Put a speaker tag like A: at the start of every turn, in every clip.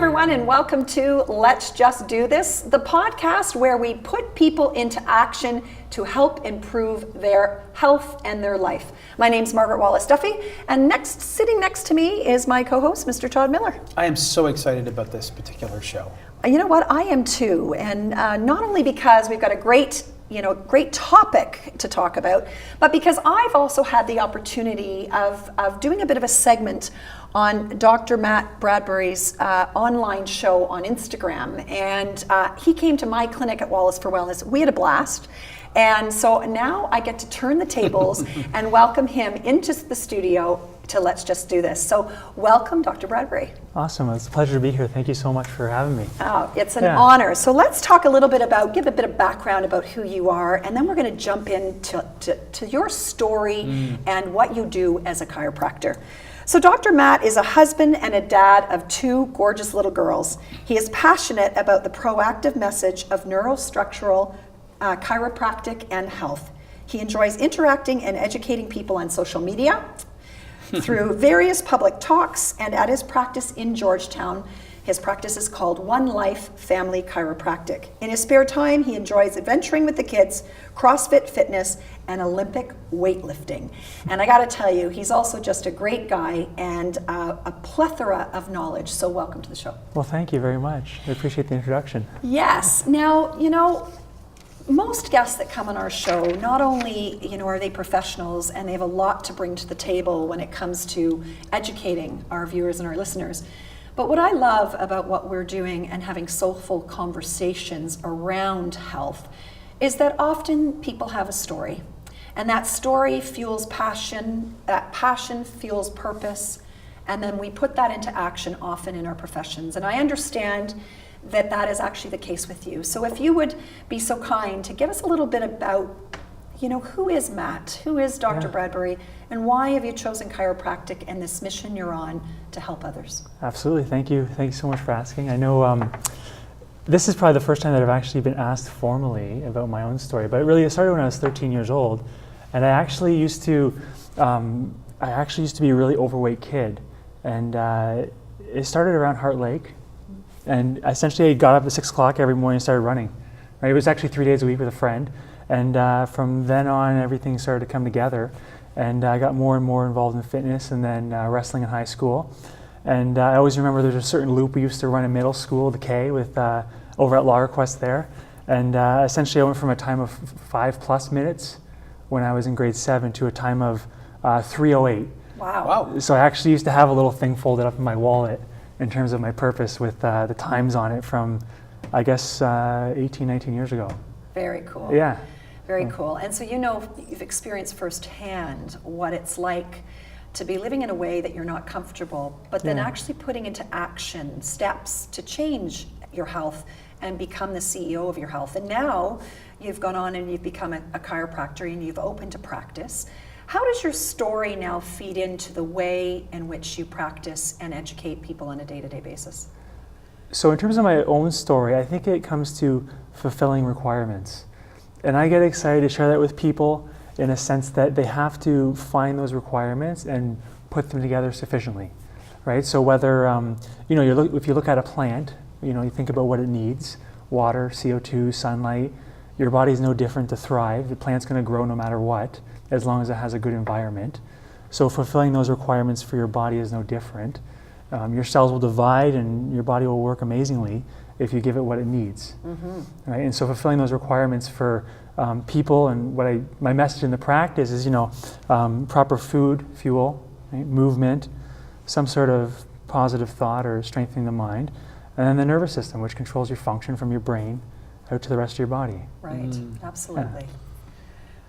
A: everyone, and welcome to Let's Just Do This, the podcast where we put people into action to help improve their health and their life. My name's Margaret Wallis-Duffy, and sitting next to me is my co-host, Mr. Todd Miller.
B: I am so excited about this particular show.
A: You know what? I am too, and not only because we've got a great topic to talk about, but because I've also had the opportunity of doing a bit of a segment on Dr. Matt Bradbury's online show on Instagram. And he came to my clinic at Wallis for Wellness. We had a blast. And so now I get to turn the tables and welcome him into the studio to Let's Just Do This. So welcome, Dr. Bradbury.
C: Awesome. It's a pleasure to be here. Thank you so much for having me.
A: Oh, it's an honor. So let's talk a little bit give a bit of background about who you are, and then we're going to jump into your story and what you do as a chiropractor. So Dr. Matt is a husband and a dad of two gorgeous little girls. He is passionate about the proactive message of neurostructural chiropractic and health. He enjoys interacting and educating people on social media through various public talks and at his practice in Georgetown. His practice is called One Life Family Chiropractic. In his spare time, he enjoys adventuring with the kids, CrossFit fitness, and Olympic weightlifting. And I gotta tell you, he's also just a great guy and a plethora of knowledge. So welcome to the show.
C: Well, thank you very much. I appreciate the introduction.
A: Yes. Now, most guests that come on our show, not only are they professionals and they have a lot to bring to the table when it comes to educating our viewers and our listeners, but what I love about what we're doing and having soulful conversations around health is that often people have a story, and that story fuels passion, that passion fuels purpose, and then we put that into action often in our professions. And I understand that is actually the case with you. So if you would be so kind to give us a little bit about, who is Matt, who is Dr. Bradbury, and why have you chosen chiropractic and this mission you're on to help others?
C: Absolutely. Thank you so much for asking. I know this is probably the first time that I've actually been asked formally about my own story, but it started when I was 13 years old, and I actually used to be a really overweight kid, and it started around Heart Lake. And essentially I got up at 6 o'clock every morning and started running. Right? It was actually 3 days a week with a friend. And from then on, everything started to come together. And I got more and more involved in fitness and then wrestling in high school. And I always remember there's a certain loop we used to run in middle school, the K, with over at Law Request there. And essentially I went from a time of 5+ minutes when I was in grade 7 to a time of 3:08.
A: Wow.
C: So I actually used to have a little thing folded up in my wallet in terms of my purpose with the times on it from, I guess, 18, 19 years ago.
A: Very cool.
C: Yeah.
A: Very cool. And so you've experienced firsthand what it's like to be living in a way that you're not comfortable, but then actually putting into action steps to change your health and become the CEO of your health. And now you've gone on and you've become a chiropractor and you've opened a practice. How does your story now feed into the way in which you practice and educate people on a day-to-day basis?
C: So in terms of my own story, I think it comes to fulfilling requirements. And I get excited to share that with people in a sense that they have to find those requirements and put them together sufficiently, right? So whether, if you look at a plant, you think about what it needs, water, CO2, sunlight. Your body's no different to thrive. The plant's gonna grow no matter what, as long as it has a good environment. So fulfilling those requirements for your body is no different. Your cells will divide and your body will work amazingly if you give it what it needs. Right? And so fulfilling those requirements for people, and my message in the practice is, proper food, fuel, right? Movement, some sort of positive thought or strengthening the mind, and then the nervous system, which controls your function from your brain out to the rest of your body.
A: Right, absolutely.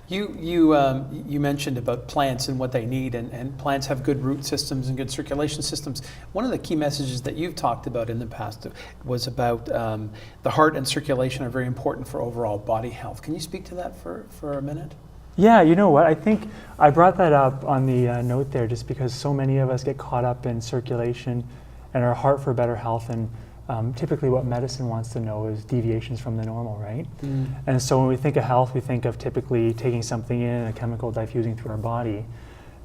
B: You mentioned about plants and what they need, and plants have good root systems and good circulation systems. One of the key messages that you've talked about in the past was about the heart and circulation are very important for overall body health. Can you speak to that for a minute?
C: Yeah, you know what? I think I brought that up on the note there just because so many of us get caught up in circulation and our heart for better health, and typically what medicine wants to know is deviations from the normal, right? And so when we think of health, we think of typically taking something in, a chemical diffusing through our body.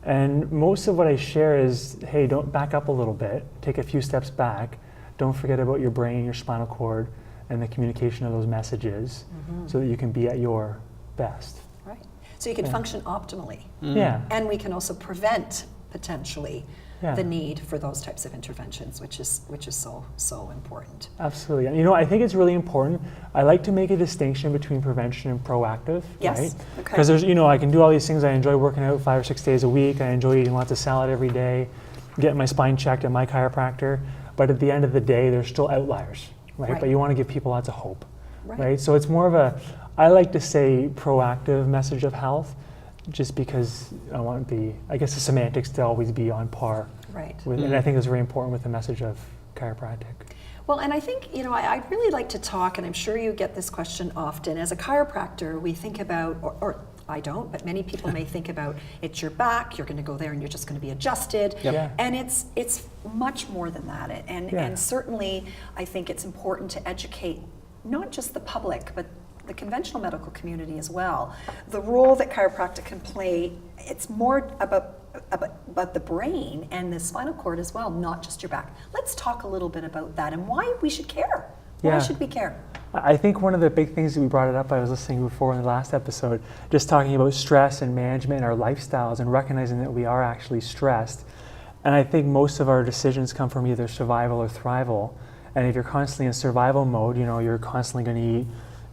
C: And most of what I share is, hey, don't back up a little bit, take a few steps back, don't forget about your brain, your spinal cord, and the communication of those messages so that you can be at your best.
A: Right. So you can function optimally.
C: Yeah.
A: And we can also prevent potentially
C: Yeah.
A: the need for those types of interventions, which is so important.
C: Absolutely. And I think it's really important. I like to make a distinction between prevention and proactive,
A: Yes.
C: right?
A: Okay.
C: Because there's, I can do all these things. I enjoy working out 5 or 6 days a week. I enjoy eating lots of salad every day, getting my spine checked at my chiropractor. But at the end of the day, there's still outliers, right?
A: Right.
C: But you want to give people lots of hope,
A: Right.
C: right? So it's more of I like to say proactive message of health, just because I want the semantics to always be on par.
A: Right.
C: And I think it's very important with the message of chiropractic.
A: Well, and I think, I'd really like to talk, and I'm sure you get this question often. As a chiropractor, we think about, or I don't, but many people may think about, it's your back, you're going to go there and you're just going to be adjusted.
B: Yep.
C: Yeah.
A: And it's much more than that. And certainly, I think it's important to educate not just the public, but the conventional medical community as well. The role that chiropractic can play, it's more about the brain and the spinal cord as well, not just your back. Let's talk a little bit about that and why we should care. Why
C: Yeah.
A: should we care?
C: I think one of the big things that we brought it up, I was listening before in the last episode, just talking about stress and management and our lifestyles and recognizing that we are actually stressed. And I think most of our decisions come from either survival or thrival. And if you're constantly in survival mode, you're constantly going to eat,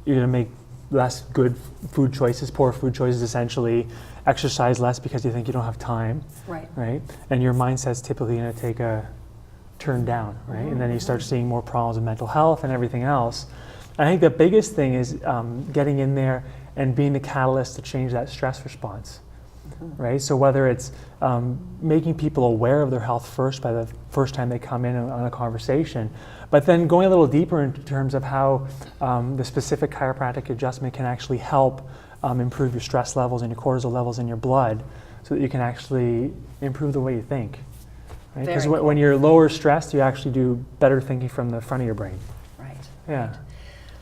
C: you're going to make less good food choices, poor food choices essentially, exercise less because you think you don't have time, right? And your mindset's typically going to take a turn down, right? And then you start seeing more problems with mental health and everything else. I think the biggest thing is getting in there and being the catalyst to change that stress response, right? So whether it's making people aware of their health first by the first time they come in on a conversation, but then going a little deeper in terms of how the specific chiropractic adjustment can actually help improve your stress levels and your cortisol levels in your blood so that you can actually improve the way you think. Right? Because when you're lower stressed, you actually do better thinking from the front of your brain.
A: Right.
C: Yeah.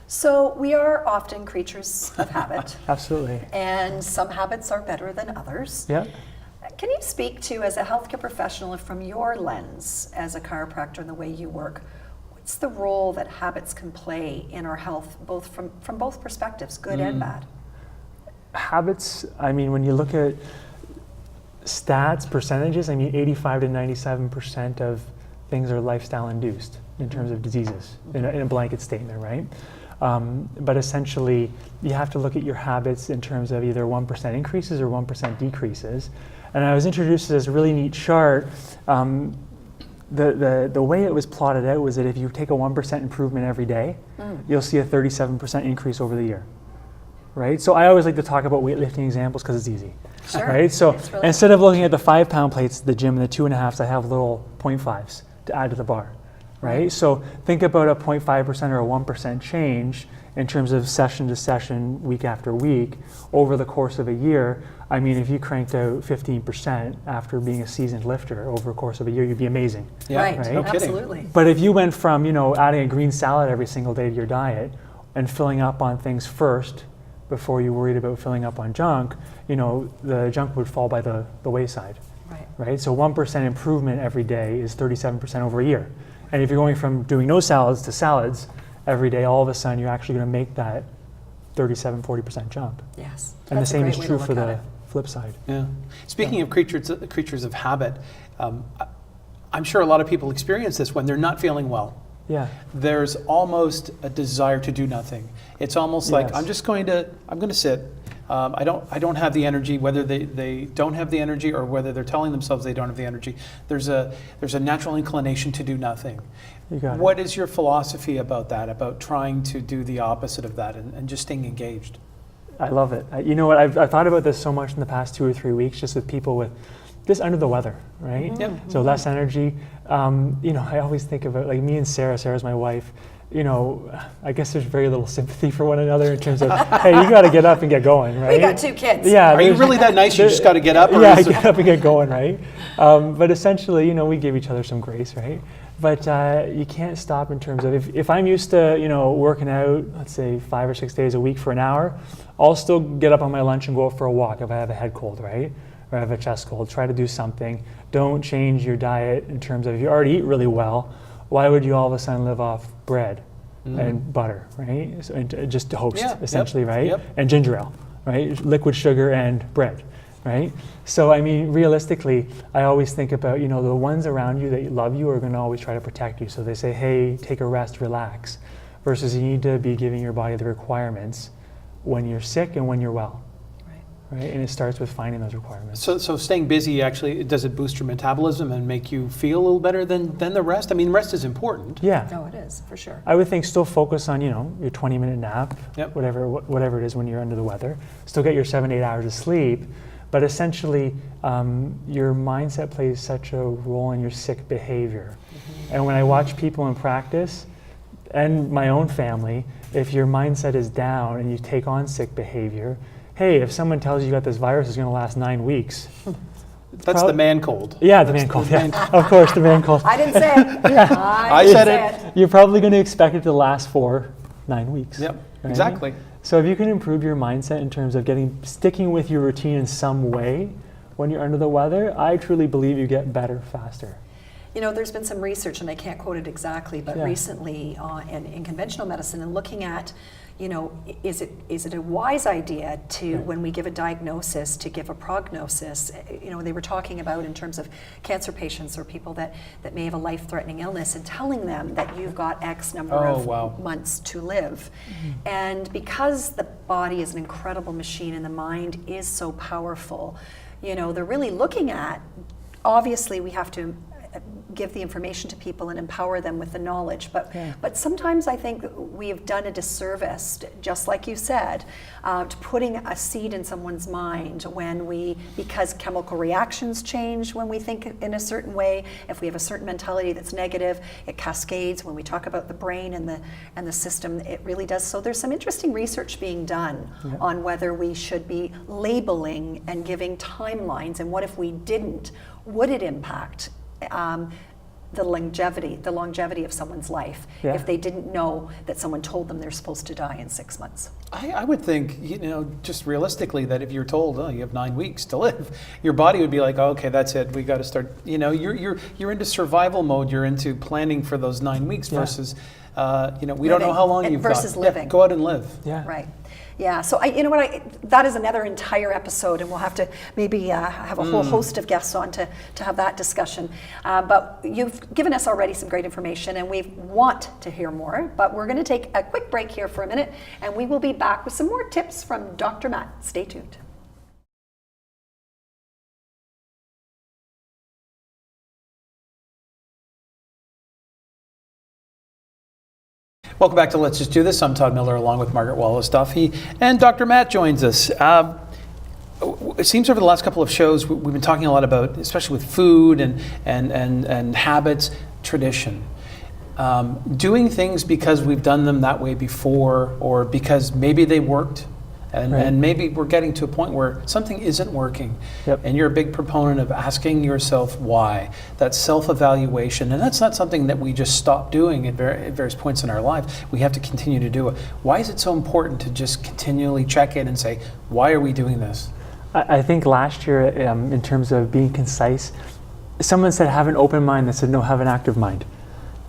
A: So we are often creatures of habit.
C: Absolutely.
A: And some habits are better than others.
C: Yeah.
A: Can you speak to, as a healthcare professional, from your lens as a chiropractor and the way you work, what's the role that habits can play in our health, both from both perspectives, good and bad?
C: Habits, when you look at stats, percentages, 85 to 97% of things are lifestyle induced in terms of diseases, in a blanket statement, right? But essentially, you have to look at your habits in terms of either 1% increases or 1% decreases. And I was introduced to this really neat chart. The way it was plotted out was that if you take a 1% improvement every day, you'll see a 37% increase over the year, right? So I always like to talk about weightlifting examples because it's easy,
A: Sure.
C: right? So
A: Really
C: instead of looking at the 5-pound plates at the gym and the 2.5s, I have little 0.5s to add to the bar, right? So think about a 0.5% or a 1% change in terms of session to session, week after week, over the course of a year. If you cranked out 15% after being a seasoned lifter over the course of a year, you'd be amazing.
B: Yeah,
A: Right.
B: no kidding.
A: Absolutely.
C: But if you went from, adding a green salad every single day to your diet and filling up on things first before you worried about filling up on junk, the junk would fall by the wayside, right? So 1% improvement every day is 37% over a year. And if you're going from doing no salads to salads every day, all of a sudden you're actually going to make that 40% jump.
A: Yes.
C: And
A: That's
C: the
A: a
C: same
A: great
C: is
A: way
C: true
A: to
C: for
A: look at
C: the
A: it.
C: flip side.
B: Yeah. Speaking of creatures of habit, I'm sure a lot of people experience this when they're not feeling well.
C: Yeah.
B: There's almost a desire to do nothing. It's almost like
C: Yes.
B: I'm going to sit. I don't have the energy, whether they don't have the energy or whether they're telling themselves they don't have the energy. There's a natural inclination to do nothing.
C: You got it.
B: What is your philosophy about that, about trying to do the opposite of that and just staying engaged?
C: I love it. You know what? I've thought about this so much in the past 2 or 3 weeks, just with people with just under the weather, right?
B: Yep.
C: So less energy. I always think about like me and Sarah. Sarah's my wife. I guess there's very little sympathy for one another in terms of, hey, you got to get up and get going, right?
A: We got 2 kids.
C: Yeah.
B: Are you really that nice? You just got to get up? Or
C: Yeah,
B: is it-
C: get up and get going, right? But essentially, we give each other some grace, right? But you can't stop in terms of if I'm used to, working out, let's say 5 or 6 days a week for an hour, I'll still get up on my lunch and go out for a walk if I have a head cold, right? Or I have a chest cold. Try to do something. Don't change your diet in terms of if you already eat really well, why would you all of a sudden live off bread and butter, right? So, and just toast, essentially, right?
B: Yep.
C: And ginger ale, right? Liquid sugar and bread, right? So, I mean, realistically, I always think about, the ones around you that love you are going to always try to protect you. So they say, hey, take a rest, relax, versus you need to be giving your body the requirements when you're sick and when you're well. Right, and it starts with finding those requirements.
B: So staying busy, actually, does it boost your metabolism and make you feel a little better than the rest? I mean, rest is important.
C: Yeah.
A: No, it is, for sure.
C: I would think still focus on, your 20-minute nap,
B: Yep.
C: whatever it is when you're under the weather. Still get your 7 to 8 hours of sleep, but essentially your mindset plays such a role in your sick behavior. And when I watch people in practice, and my own family, if your mindset is down and you take on sick behavior, hey, if someone tells you got this virus is going to last 9 weeks.
B: That's the man cold.
C: Yeah, the man cold. Yeah, of course, the man cold.
A: I didn't say it.
B: I said it.
C: You're probably going to expect it to last for 9 weeks.
B: Yep,
C: right?
B: exactly.
C: So if you can improve your mindset in terms of sticking with your routine in some way when you're under the weather, I truly believe you get better faster.
A: There's been some research, and I can't quote it exactly, but
C: Yeah.
A: recently in conventional medicine, and looking at, is it a wise idea to, when we give a diagnosis, to give a prognosis? They were talking about in terms of cancer patients or people that may have a life-threatening illness, and telling them that you've got X number of months to live. And because the body is an incredible machine and the mind is so powerful, they're really looking at, obviously we have to give the information to people and empower them with the knowledge. But sometimes I think we have done a disservice, just like you said, to putting a seed in someone's mind because chemical reactions change when we think in a certain way. If we have a certain mentality that's negative, it cascades. When we talk about the brain and the system, it really does. So there's some interesting research being done on whether we should be labeling and giving timelines, and what if we didn't? Would it impact the longevity of someone's life if they didn't know that someone told them they're supposed to die in 6 months?
B: I would think, just realistically, that if you're told, you have 9 weeks to live, your body would be like, oh, okay, that's it. We got to start. You're into survival mode. You're into planning for those 9 weeks versus, we don't know how long you've got.
A: Versus living.
B: Yeah, go out and live.
C: Yeah.
A: Right. Yeah, so that is another entire episode, and we'll have to maybe have a whole host of guests on to have that discussion. But you've given us already some great information, and we want to hear more. But we're going to take a quick break here for a minute, and we will be back with some more tips from Dr. Matt. Stay tuned.
B: Welcome back to Let's Just Do This. I'm Todd Miller, along with Margaret Wallis-Duffy, and Dr. Matt joins us. It seems over the last couple of shows we've been talking a lot about, especially with food and habits, tradition. Doing things because we've done them that way before, or because maybe they worked, and maybe we're getting to a point where something isn't working.
C: Yep.
B: And you're a big proponent of asking yourself why. That self-evaluation, and that's not something that we just stop doing at various points in our life. We have to continue to do it. Why is it so important to just continually check in and say, why are we doing this?
C: I think last year, in terms of being concise, someone said have an open mind. That said, no, have an active mind.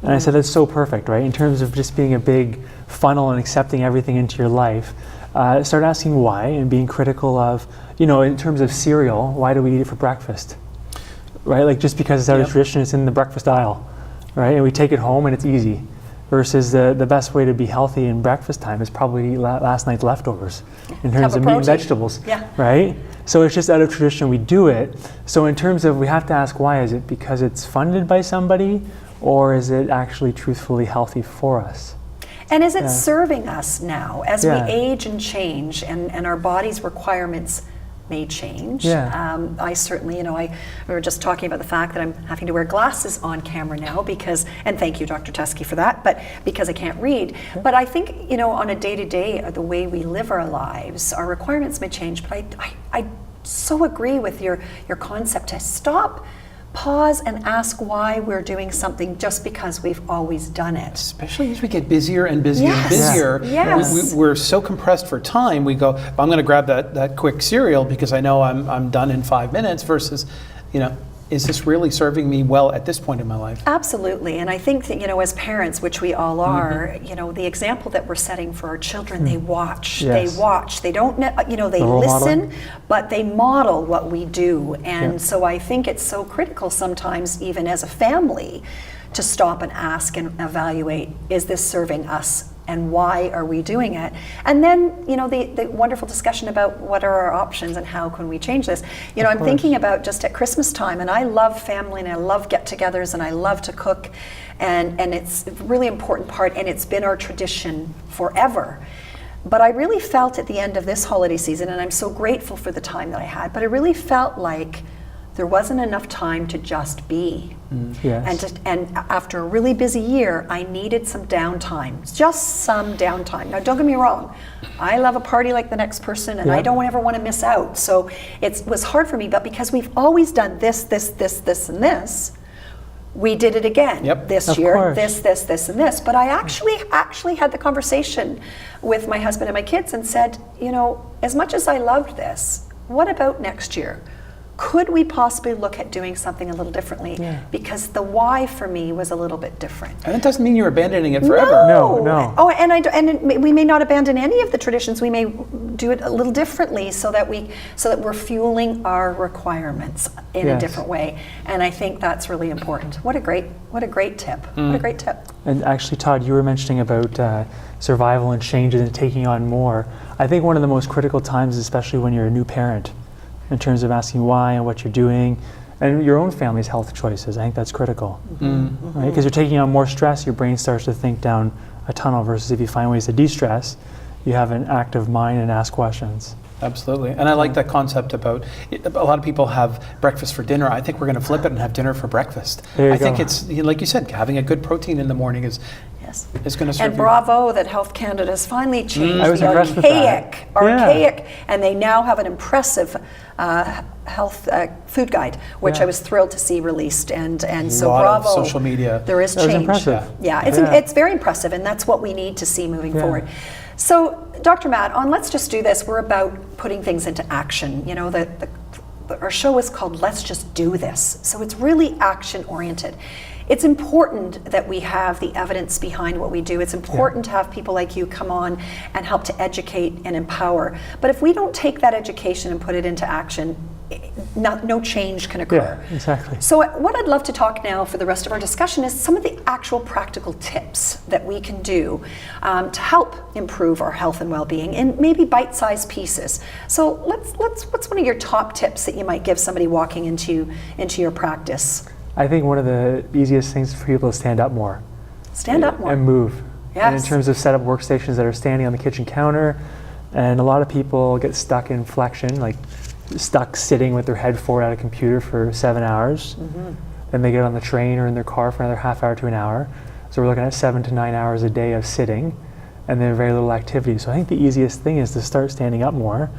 C: And I said, that's so perfect, right? In terms of just being a big funnel and accepting everything into your life, start asking why and being critical of, in terms of cereal, why do we eat it for breakfast? Right? Like just because it's out of tradition, it's in the breakfast aisle, right? And we take it home and it's easy. Versus the best way to be healthy in breakfast time is probably to eat last night's leftovers in terms of meat and vegetables, right? So it's just out of tradition we do it. So in terms of, we have to ask why. Is it because it's funded by somebody, or is it actually truthfully healthy for us?
A: And is it serving us now as we age and change, and our body's requirements may change? I certainly, we were just talking about the fact that I'm having to wear glasses on camera now because, and thank you, Dr. Tusky, for that, but because I can't read. But I think, on a day-to-day, the way we live our lives, our requirements may change. But I so agree with your concept to stop, pause, and ask why we're doing something just because we've always done it.
B: Especially as we get busier and busier and busier. We're so compressed for time, we go, I'm going to grab that quick cereal because I know I'm done in 5 minutes versus, is this really serving me well at this point in my life?
A: Absolutely. And I think that, as parents, which we all are, the example that we're setting for our children, they watch,
C: Yes.
A: they watch, they don't, they
C: role
A: listen,
C: modeling.
A: but they model what we do. And so I think it's so critical sometimes, even as a family, to stop and ask and evaluate, is this serving us? And why are we doing it? And then, the wonderful discussion about what are our options and how can we change this. I'm thinking about just at Christmas time, and I love family and I love get-togethers and I love to cook, and it's a really important part, and it's been our tradition forever. But I really felt at the end of this holiday season, and I'm so grateful for the time that I had, but I really felt like there wasn't enough time to just be.
C: Yes.
A: And after a really busy year, I needed some downtime, just some downtime. Now, don't get me wrong, I love a party like the next person, and I don't ever want to miss out. So it was hard for me, but because we've always done this, and this, we did it again this
C: Of
A: year,
C: course.
A: this, and this. But I actually had the conversation with my husband and my kids and said, as much as I loved this, what about next year? Could we possibly look at doing something a little differently? Because the why for me was a little bit different.
B: And it doesn't mean you're abandoning it forever.
C: No.
A: Oh, and we may not abandon any of the traditions. We may do it a little differently so that we're fueling our requirements in a different way. And I think that's really important. What a great tip. What a great tip.
C: And actually, Todd, you were mentioning about survival and changes and taking on more. I think one of the most critical times, especially when you're a new parent, in terms of asking why and what you're doing, and your own family's health choices. I think that's critical, right? Because you're taking on more stress, your brain starts to think down a tunnel, versus if you find ways to de-stress, you have an active mind and ask questions.
B: Absolutely. And I like that concept about a lot of people have breakfast for dinner. I think we're going to flip it and have dinner for breakfast.
C: There you
B: I think
C: go.
B: it's, like you said, having a good protein in the morning is going to serve
A: And bravo that Health Canada has finally changed
C: I was
A: the
C: impressed with that.
A: archaic, and they now have an impressive health food guide, which I was thrilled to see released. And so
B: lot of
A: bravo.
B: social media.
A: There is
C: That was
A: change.
C: impressive.
A: It's very impressive, and that's what we need to see moving forward. So, Dr. Matt, on Let's Just Do This, we're about putting things into action. Our show is called Let's Just Do This. So it's really action oriented. It's important that we have the evidence behind what we do. It's important to have people like you come on and help to educate and empower. But if we don't take that education and put it into action, no change can occur.
C: Yeah, exactly.
A: So what I'd love to talk now for the rest of our discussion is some of the actual practical tips that we can do to help improve our health and well-being in maybe bite-sized pieces. So what's one of your top tips that you might give somebody walking into your practice?
C: I think one of the easiest things for people is stand up more.
A: Stand up more.
C: And move.
A: Yes.
C: And in terms of set up workstations that are standing on the kitchen counter, and a lot of people get stuck in flexion, like stuck sitting with their head forward at a computer for 7 hours. Then they get on the train or in their car for another half hour to an hour. So we're looking at 7 to 9 hours a day of sitting, and then very little activity. So I think the easiest thing is to start standing up more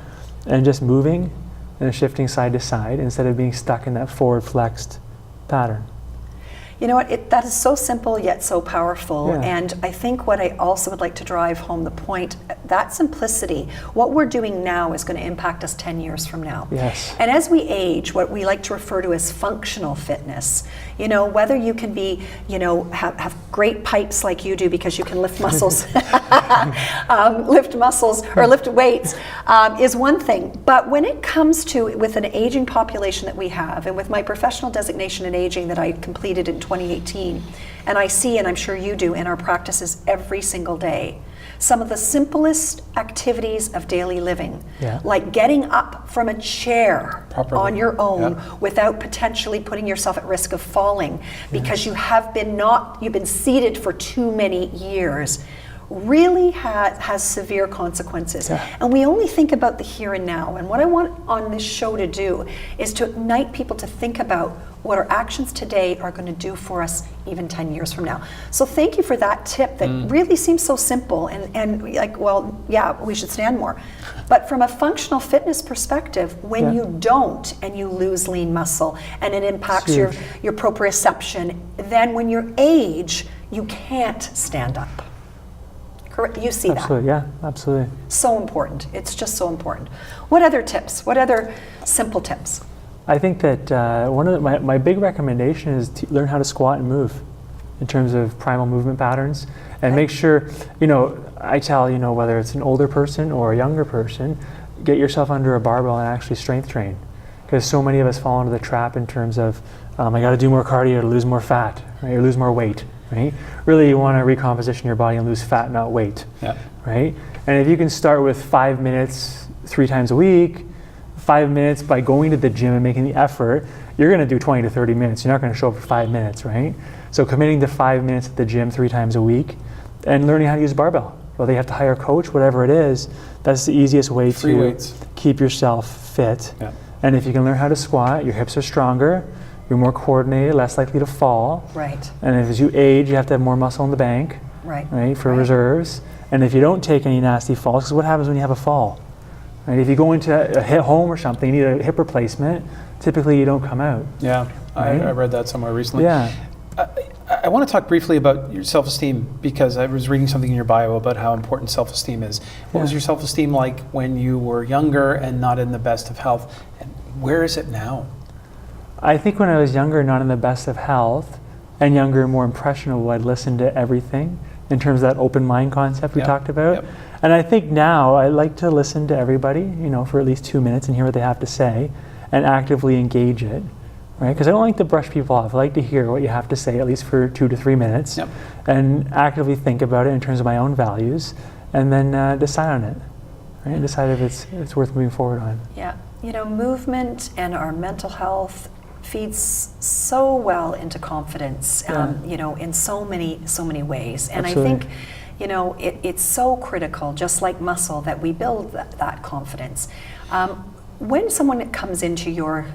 C: and just moving and shifting side to side instead of being stuck in that forward flexed pattern.
A: You know what, that is so simple yet so powerful. And I think what I also would like to drive home the point, that simplicity, what we're doing now is going to impact us 10 years from now.
C: Yes.
A: And as we age, what we like to refer to as functional fitness, whether you can be, have great pipes like you do because you can lift muscles, lift muscles or lift weights is one thing. But when it comes to, with an aging population that we have, and with my professional designation in aging that I completed in 2018, and I see, and I'm sure you do in our practices every single day, some of the simplest activities of daily living, like getting up from a chair on your own without potentially putting yourself at risk of falling because you've been seated for too many years, really has severe consequences. And we only think about the here and now. And what I want on this show to do is to ignite people to think about what our actions today are going to do for us even 10 years from now. So thank you for that tip that really seems so simple and like, well, yeah, we should stand more. But from a functional fitness perspective, when you don't and you lose lean muscle and it impacts your proprioception, then when you age, you can't stand up. Correct. You see
C: Absolutely,
A: that.
C: yeah, absolutely.
A: So important. It's just so important. What other tips? What other simple tips?
C: I think that one of my big recommendation is to learn how to squat and move in terms of primal movement patterns, and make sure, I tell, whether it's an older person or a younger person, get yourself under a barbell and actually strength train. Because so many of us fall into the trap in terms of, I got to do more cardio to lose more fat, right? Or lose more weight, right? Really, you want to recomposition your body and lose fat, not weight, right? And if you can start with 5 minutes 3 times a week, 5 minutes by going to the gym and making the effort, you're going to do 20 to 30 minutes. You're not going to show up for 5 minutes, right? So committing to 5 minutes at the gym 3 times a week and learning how to use a barbell. Whether you have to hire a coach, whatever it is, that's the easiest way to keep yourself fit. Yeah. And if you can learn how to squat, your hips are stronger, you're more coordinated, less likely to fall.
A: Right.
C: And as you age, you have to have more muscle in the bank, right, for reserves. And if you don't take any nasty falls, because what happens when you have a fall? Right? If you go into a hit home or something, you need a hip replacement, typically you don't come out.
B: Yeah, right? I read that somewhere recently.
C: Yeah.
B: I want to talk briefly about your self-esteem, because I was reading something in your bio about how important self-esteem is. What was your self-esteem like when you were younger and not in the best of health? And where is it now?
C: I think when I was younger, not in the best of health, and younger, more impressionable, I'd listen to everything in terms of that open mind concept we talked about. And I think now I like to listen to everybody, for at least 2 minutes and hear what they have to say and actively engage it. Right? Because I don't like to brush people off. I like to hear what you have to say, at least for 2 to 3 minutes, and actively think about it in terms of my own values, and then decide on it, right? And decide if it's worth moving forward on.
A: Yeah, movement and our mental health feeds so well into confidence, in so many ways. And
C: Absolutely.
A: I think, it's so critical, just like muscle, that we build that confidence. When someone comes into your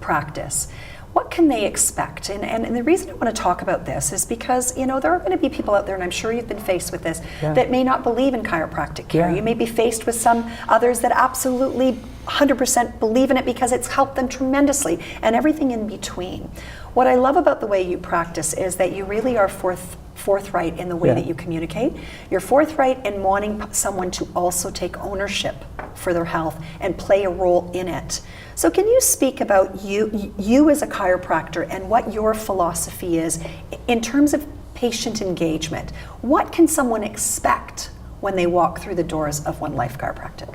A: practice, what can they expect? And the reason I want to talk about this is because, there are going to be people out there, and I'm sure you've been faced with this, that may not believe in chiropractic care. You may be faced with some others that absolutely 100% believe in it because it's helped them tremendously, and everything in between. What I love about the way you practice is that you really are forthright in the way that you communicate. You're forthright in wanting someone to also take ownership for their health and play a role in it. So can you speak about you as a chiropractor and what your philosophy is in terms of patient engagement? What can someone expect when they walk through the doors of One Life Chiropractic?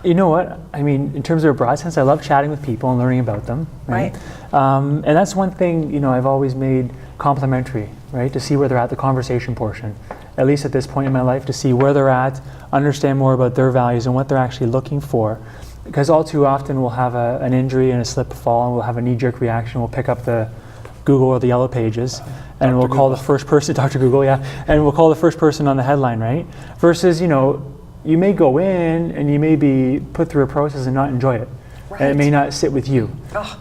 C: You know what? I mean, in terms of a broad sense, I love chatting with people and learning about them. Right. And that's one thing, I've always made complimentary, right? To see where they're at, the conversation portion, at least at this point in my life, to see where they're at, understand more about their values and what they're actually looking for. Because all too often we'll have an injury and a slip and fall, and we'll have a knee-jerk reaction. We'll pick up the Google or the Yellow Pages, and we'll call the first person, Dr. Google, and we'll call the first person on the headline, right? Versus, you may go in and you may be put through a process and not enjoy it. And it may not sit with you,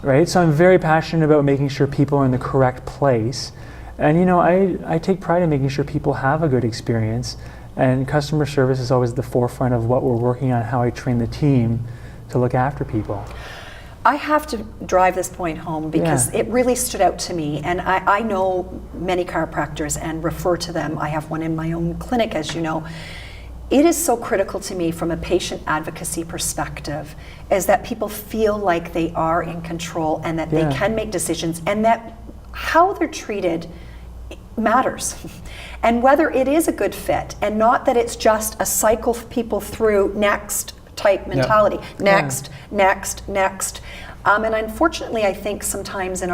C: right? So I'm very passionate about making sure people are in the correct place. And I take pride in making sure people have a good experience, and customer service is always at the forefront of what we're working on, how I train the team to look after people.
A: I have to drive this point home because it really stood out to me, and I know many chiropractors and refer to them. I have one in my own clinic, as you know. It is so critical to me from a patient advocacy perspective is that people feel like they are in control and that they can make decisions, and that how they're treated matters. And whether it is a good fit, and not that it's just a cycle people through next type mentality, next. And unfortunately, I think sometimes in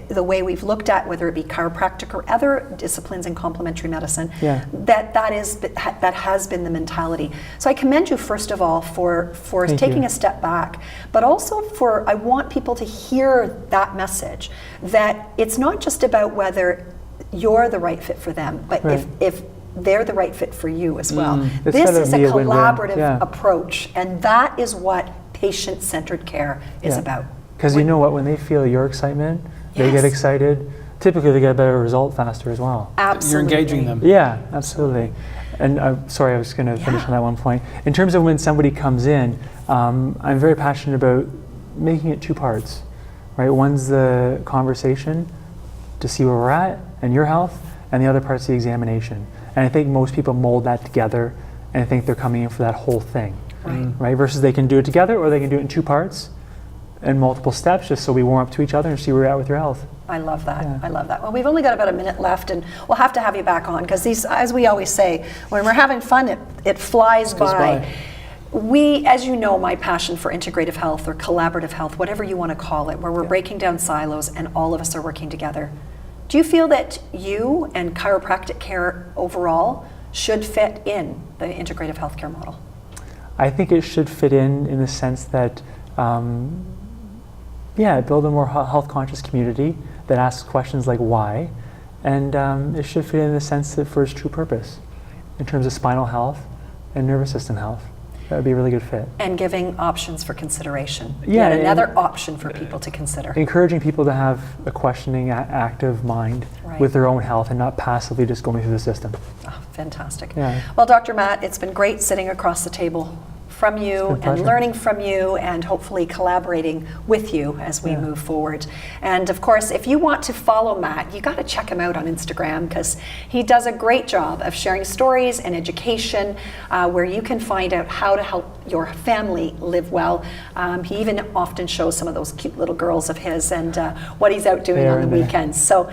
A: the way we've looked at whether it be chiropractic or other disciplines in complementary medicine, that has been the mentality. So I commend you first of all for taking a step back, but also I want people to hear that message, that it's not just about whether you're the right fit for them, but if they're the right fit for you as well. This is a collaborative approach, and that is what patient-centered care is about.
C: Because you know what, when they feel your excitement, they get excited. Typically, they get a better result faster as well.
A: Absolutely.
B: You're engaging them.
C: Yeah, absolutely. And sorry, I was going to finish on that one point. In terms of when somebody comes in, I'm very passionate about making it 2 parts. Right, one's the conversation to see where we're at and your health, and the other part's the examination. And I think most people mold that together, and I think they're coming in for that whole thing. Right? Versus they can do it together, or they can do it in 2 parts. and multiple steps just so we warm up to each other and see where you're at with your health.
A: I love that.
C: Yeah.
A: I love that. Well, we've only got about a minute left, and we'll have to have you back on because these, as we always say, when we're having fun, it flies
B: Goes
A: by. We, as you know, my passion for integrative health or collaborative health, whatever you want to call it, where we're breaking down silos and all of us are working together. Do you feel that you and chiropractic care overall should fit in the integrative healthcare model?
C: I think it should fit in the sense that, build a more health conscious community that asks questions like why, and it should fit in the sense that for its true purpose in terms of spinal health and nervous system health. That would be a really good fit.
A: And giving options for consideration.
C: Yeah,
A: Yet another option for people to consider.
C: Encouraging people to have a questioning, active mind with their own health and not passively just going through the system.
A: Oh, fantastic.
C: Yeah.
A: Well, Dr. Matt, it's been great sitting across the table from you and learning from you and hopefully collaborating with you as we move forward. And of course, if you want to follow Matt, you got to check him out on Instagram because he does a great job of sharing stories and education where you can find out how to help your family live well. He even often shows some of those cute little girls of his and what he's out doing on the weekends. So,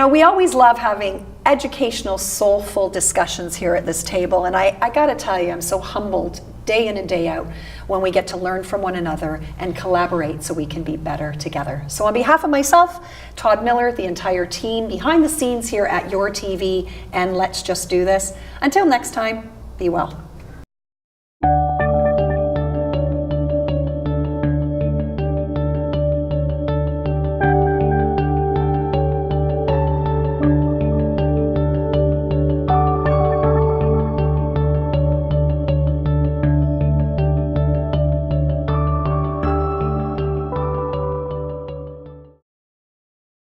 A: we always love having educational, soulful discussions here at this table. And I got to tell you, I'm so humbled day in and day out when we get to learn from one another and collaborate so we can be better together. So on behalf of myself, Todd Miller, the entire team behind the scenes here at YourTV and Let's Just Do This, until next time, be well.